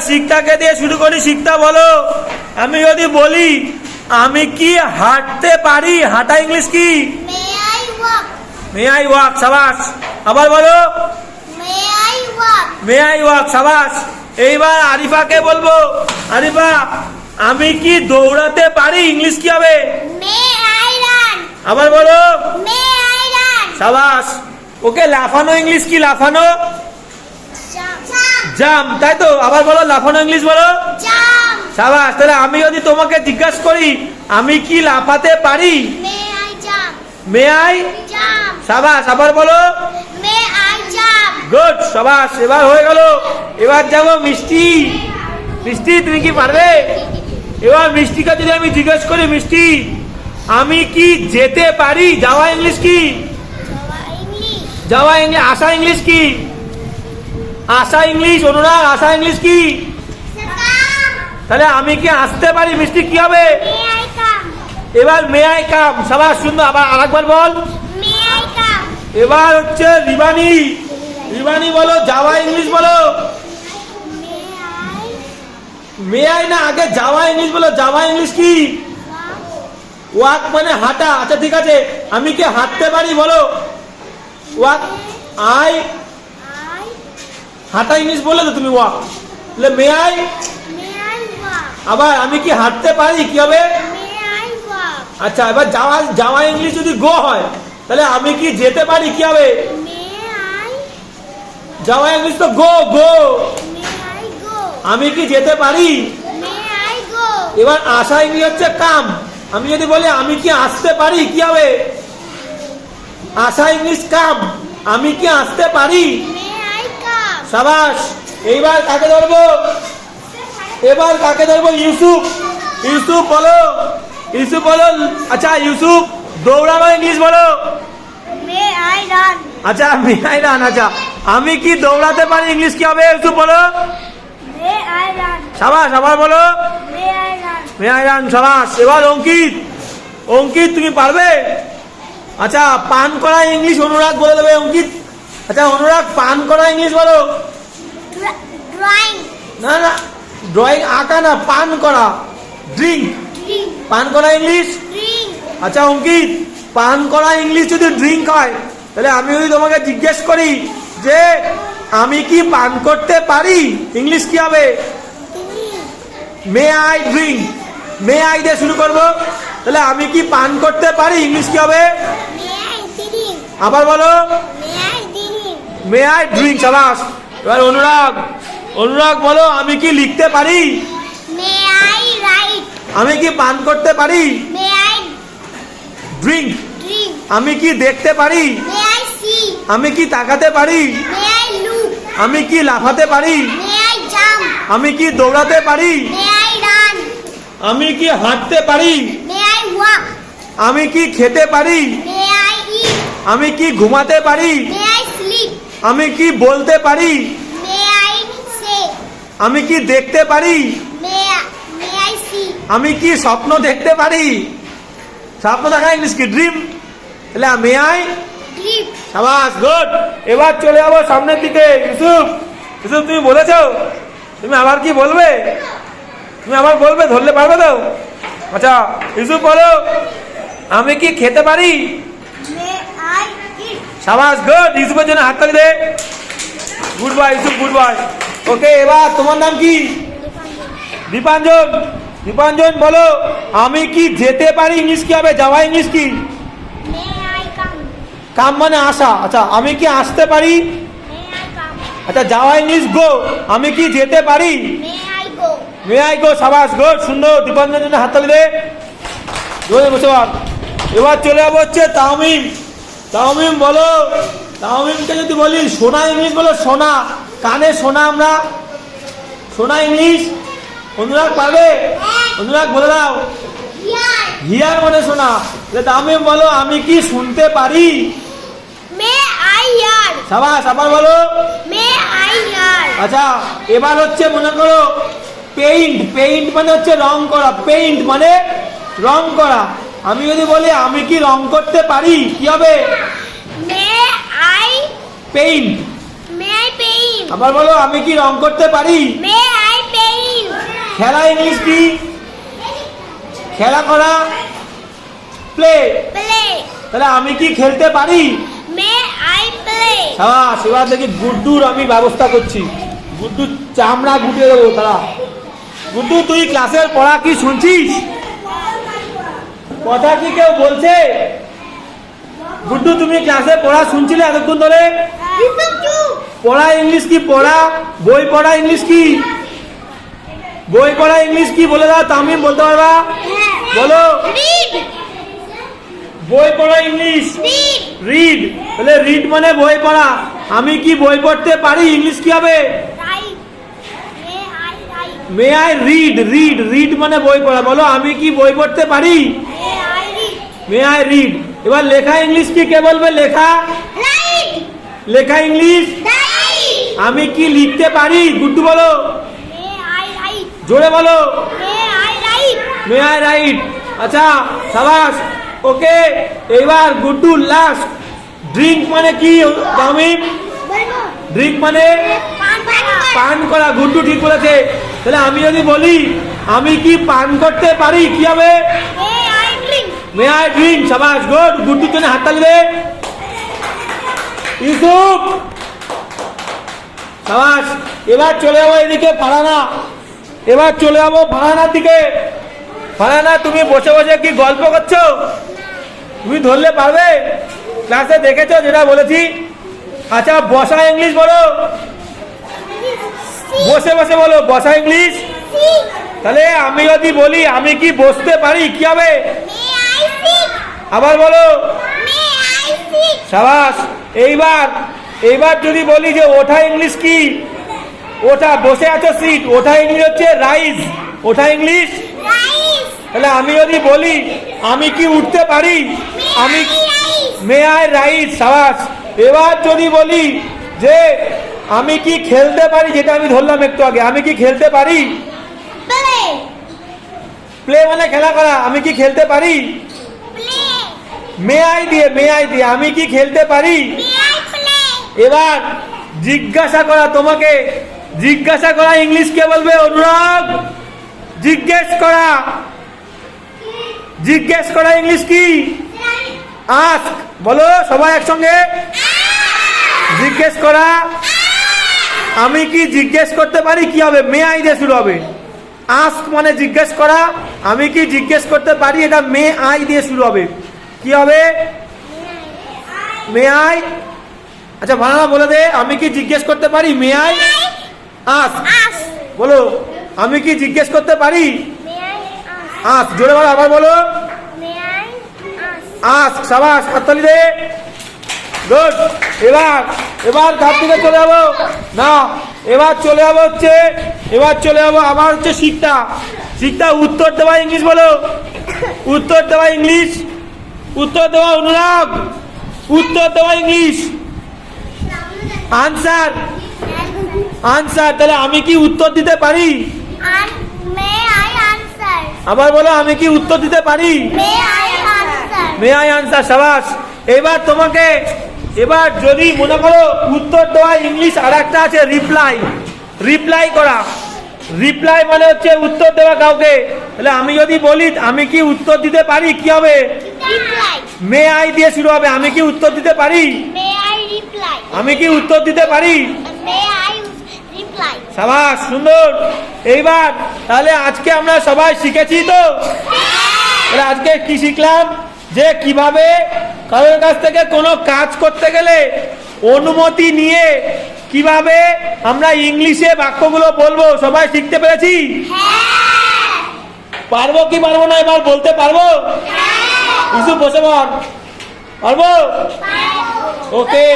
শিক্ষাকে দিয়ে শুরু করি। শিক্ষা বলো, আমি যদি বলি আমি কি হাঁটতে পারি, হাঁটা ইংলিশ কি? May I walk. May I walk, সাবাস। আবার বলো, may I walk. May I walk, সাবাস। এইবার আরিফাকে বলবো, আরিফা আমি কি দৌড়াতে পারি, ইংলিশ কি হবে? May I run. আবার বলো, মে আই রান। সাবাস। ওকে লাফানো ইংলিশ কি? লাফানো জাম্প। জাম্প, তাই তো? আবার বলো লাফানো ইংলিশ বলো। জাম্প। সাবাস। তাহলে আমি যদি তোমাকে জিজ্ঞাসা করি আমি কি লাফাতে পারি, may I jump. May I, jump. সাবাস। আবার বলো, মে আই জাম্প। গুড, সাবাস। এবার হয়ে গেল। এবার যাবো মিষ্টি। মিষ্টি তুমি কি পারবে? এবার মিষ্টিকে যদি আমি জিজ্ঞেস করি, মিষ্টি আমি কি যেতে পারি, যাওয়া ইংলিশ কি? ইংলিশ। যাওয়া ইংলিশ। আসা ইংলিশ কি? আসা ইংলিশ। অনুরাগ আসা ইংলিশ কি? কাম। তাহলে আমি কি আসতে পারি, মিষ্টি কি হবে? May I come. এবার মে আই কাম, সাবাস, সুন্দর। আবার আরেকবার বল। মে আই কাম। এবার হচ্ছে রিবানি। রিবানি বলো যাওয়া ইংলিশ বলো। মে আই মে আই না, আগে যাওয়া ইংলিশ বলো। যাওয়া ইংলিশ কি? ওয়াক মানে হাঁটা। আচ্ছা ঠিক আছে, আমি কি হাঁটতে পারি বলো। ওয়াক, আই, আই হাঁটা ইংলিশ বলে তো তুমি ওয়াক, তাহলে may I. May I walk. আবার আমি কি হাঁটতে পারি, কি হবে? May I walk. আচ্ছা এবার যাওয়া, যাওয়া ইংলিশ যদি গো হয় তাহলে আমি কি যেতে পারি, কি হবে? May I. যাওয়া ইংলিশ তো গো, গো। May I go. আমি কি যেতে পারি? May I go. এবার আসা ইংলিশ হচ্ছে কাম। আমি যদি বলি আমি কি আসতে পারি, কি হবে? আসা ইংলিশ কাম। আমি কি আসতে পারি? May I come. সাবাস। এইবার কাকে ধরবো? এবার কাকে ধরবো? ইউসুফ। ইউসুফ বলো, ইউসুফ বলো। আচ্ছা ইউসুফ দৌড়ানো ইংলিশ বলো। May I run. আচ্ছা মে আই রান। আচ্ছা আমি কি দৌড়াতে পারি, ইংলিশ কি হবে? ইউসুফ বলো। May I run. সাবাস। আবার বলো, may I run. May I run, সাবাস। এবার অঙ্কিত। অঙ্কিত তুমি পারবে? আচ্ছা পান করা ইংলিশ অনুরাগ বলে দেবে। অঙ্কিত, আচ্ছা অনুরাগ পান করা ইংলিশ বলো। ড্রয়িং। না না, ড্রয়িং আঁকা না, পান করা, ড্রিঙ্ক। ড্রিঙ্ক। পান করা ইংলিশ। ড্রিঙ্ক। আচ্ছা অঙ্কিত পান করা ইংলিশ যদি ড্রিঙ্ক হয়, তাহলে আমি যদি তোমাকে জিজ্ঞেস করি যে আমি কি পান করতে পারি, ইংলিশ কি হবে? May I drink. May I দিয়ে শুরু করবো, তাহলে আমি কি পান করতে পারি, ইংলিশ কি হবে? May I drink. আবার বলো, may I drink. May I drink, সাবাস। এবার অনুরাগ। অনুরাগ বলো আমি কি লিখতে পারি? May I write. আমি কি পান করতে পারি? May I drink. ড্রিঙ্ক। আমি কি দেখতে পারি? May I see. আমি কি তাকাতে পারি? May I look. আমি কি লাফাতে পারি? May I jump. আমি কি দৌড়াতে পারি? May I run. আমি কি হাঁটতে পারি? May I walk. আমি কি খেতে পারি? May I eat. আমি কি ঘুমাতে পারি? May I sleep. আমি কি বলতে পারি? May I say. আমি কি দেখতে পারি? May I see. আমি কি স্বপ্ন দেখতে পারি? স্বপ্ন দেখা ইংলিশ কি? ড্রিম। তাহলে মে আই। ড্রিপ। সাবাস, গুড। এবার চলে যাবো সামনের দিকে। ইউসুফ, ইউসুফ তুমি বলেছো, তুমি আবার কি বলবে? তুমি আবার বলবে, ধরলে পারবে তো? আচ্ছা ইউসুফ বলো আমি কি খেতে পারি? May I eat. সাবাস, গুড। ইউসুফের জন্য হাততালি দে। Good bye Yusuf, good bye. Okay এবার তোমার নাম কি? দীপাঞ্জন। দীপাঞ্জন বলো আমি কি যেতে পারি, ইংলিশ কি হবে? যাওয়া ইংলিশ কি? মে আই কাম। কাম মানে আসা। আচ্ছা আমি কি আসতে পারি? May I come. আচ্ছা যাওয়া ইংলিশ গো। আমি কি যেতে পারি? May I go. May I go, সাবাস, গুড, সুন্দর। দীপাঞ্জনের জন্য হাততালি দে। জোরে বসে বল। এবার চলে যাবো হচ্ছে তাওমিম। তাওমিম বলো, তাওমিমকে যদি বলি সোনা ইংলিশ বলো। সোনা, কানে সোনা আমরা, সোনা ইংলিশ। অনুরাগ পারবে? অনুরাগ বলে দাও। হিয়ার। হিয়ার মানে শোনা। তাওমিম বলো আমি কি শুনতে পারি? May I here. সাবাস। আবার বলো। May I here. আচ্ছা এবার হচ্ছে মনে করো পেইন্ট। পেইন্ট মানে হচ্ছে রং করা। পেইন্ট মানে রং করা। আমি যদি বলি আমি কি রং করতে পারি, কি হবে? May I paint. May I paint. আবার বলো আমি কি রং করতে পারি? May I paint. খেলা ইংলিশ কি? খেলা করা, প্লে। Play. তাহলে আমি কি খেলতে পারি? May I play? হ্যাঁ, এবার দেখি গুড্ডুর আমি ব্যবস্থা করছি। গুড্ডুর চামড়া গুটিয়ে দেবো তারা। গুড্ডু, তুই ক্লাসের পড়া কি শুনছিস? কথা কি কেউ বলছে? গুড্ডু, তুমি ক্লাসে পড়া শুনছিলে এতক্ষণ ধরে? পড়া ইংলিশ কি? পড়া, বই পড়া ইংলিশ কি? বই পড়া ইংলিশ কি বলে দাও, তামিম বলতে পারবা? বলো। Read. বই পড়া ইংলিশ Read. রিড। তাহলে রিড মানে বই পড়া। আমি কি বই পড়তে পারি? ইংলিশ কি হবে? Write. May I write? May I read. Read, read মানে বই পড়া। বলো, আমি কি বই পড়তে পারি? May I read? May I read. এবার লেখা ইংলিশ কি? কে বলবে লেখা? Write. লেখা ইংলিশ। Write. আমি কি লিখতে পারি? গুড্ডু বলো, May I write? জোরে বলো। May I write? May I right. আচ্ছা, সাবাস। ওকে, এবার গুড্ডু লাস্ট। ড্রিঙ্ক মানে কি তামিম? বলবো। ড্রিঙ্ক মানে পান করা। পান করা। গুড্ডু ঠিক বলেছে। তাহলে আমি যদি বলি আমি কি পান করতে পারি, কি হবে? May I drink? May I drink. সাবাস, গুড। গুড্ডুর জন্য হাততালি দে। ইউসুফ, সাবাস। এবার চলে যাবো এদিকে ফারহানা। এবার চলে যাবো ফারহানার দিকে। ফারহানা, তুমি বসে বসে কি গল্প করছো? তুমি ধরলে পারবে? ক্লাসে দেখেছো যেটা বলেছি? আচ্ছা, বসা ইংলিশ বলো। বসে বসে বলো, বসা ইংলিশ। Sit. তাহলে আমি যদি বলি আমি কি বসতে পারি, কি হবে? May I sit? আবার বলো। May I sit? সাবাস। এইবার যদি বলি যে ওঠা ইংলিশ কি? ওঠা, বসে আছো সিট। ওঠা ইংলিশ হচ্ছে রাইজ। ওঠা ইংলিশ। Rise. তাহলে আমি যদি বলি আমি কি উঠতে পারি? আমি May I rise? May I rise. সাবাস। এবার যদি বলি যে আমি কি খেলতে পারি, যেটা আমি ধরলাম একটু আগে, আমি কি খেলতে পারি? Play. প্লে মানে খেলা করা। আমি কি খেলতে পারি? Play. মে আই দিয়ে আমি কি খেলতে পারি? May I play? এবার জিজ্ঞাসা করা, তোমাকে জিজ্ঞাসা করা ইংলিশ কে বলবে? অনুরাগ, জিজ্ঞেস করা। জিজ্ঞেস করা ইংলিশ কি? আস্ক। বলো সবাই একসঙ্গে, জিজ্ঞেস করা। আমি কি জিজ্ঞেস করতে পারি, কি হবে? মে আই দিয়ে শুরু হবে। আস্ক মানে জিজ্ঞেস করা। আমি কি জিজ্ঞেস করতে পারি, এটা মে আই দিয়ে শুরু হবে। কি হবে? May I. আচ্ছা, বানানা বলে দে, আমি কি জিজ্ঞেস করতে পারি? May I ask. Ask. বলো, আমি কি জিজ্ঞেস করতে পারি? May I ask? আস্ক। জোরে বলো, আবার বলো। May I ask? আস্ক। সাবাস, হাততালি দে। গুড। এবার তার দিকে চলে যাবো না। এবার চলে যাবো আবার হচ্ছে শিখতা। উত্তর দেওয়া ইংলিশ বলো। উত্তর দেওয়া ইংলিশ। উত্তর দেওয়া অনুরাগ। উত্তর দেওয়া ইংলিশ। আনসার। আনসার। তাহলে আমি কি উত্তর দিতে পারি? May I answer? আবার বলো, আমি কি উত্তর দিতে পারি? May I answer? May I answer. সাবাস। এবার যদি মনে করো উত্তর দেওয়া ইংলিশ আর একটা আছে রিপ্লাই করা। রিপ্লাই মানে হচ্ছে উত্তর দেওয়া কাউকে। তাহলে আমি যদি বলি আমি কি উত্তর দিতে পারি, কি হবে? Reply. মে আই দিয়ে শুরু হবে। আমি কি উত্তর দিতে পারি? May I reply? আমি কি উত্তর দিতে পারি? May I reply? সাবাস, সুন্দর। এইবার তাহলে আজকে আমরা সবাই শিখেছি তো? তাহলে আজকে কি শিখলাম? যে কিভাবে কারোর কাছ থেকে কোনো কাজ করতে গেলে অনুমতি নিয়ে কিভাবে আমরা ইংলিশে বাক্যগুলো বলবো, সবাই শিখতে পেরেছি? পারবো কি পারবো না এবার বলতে পারবো? ইসু বসে পড়। পারবো? ওকে।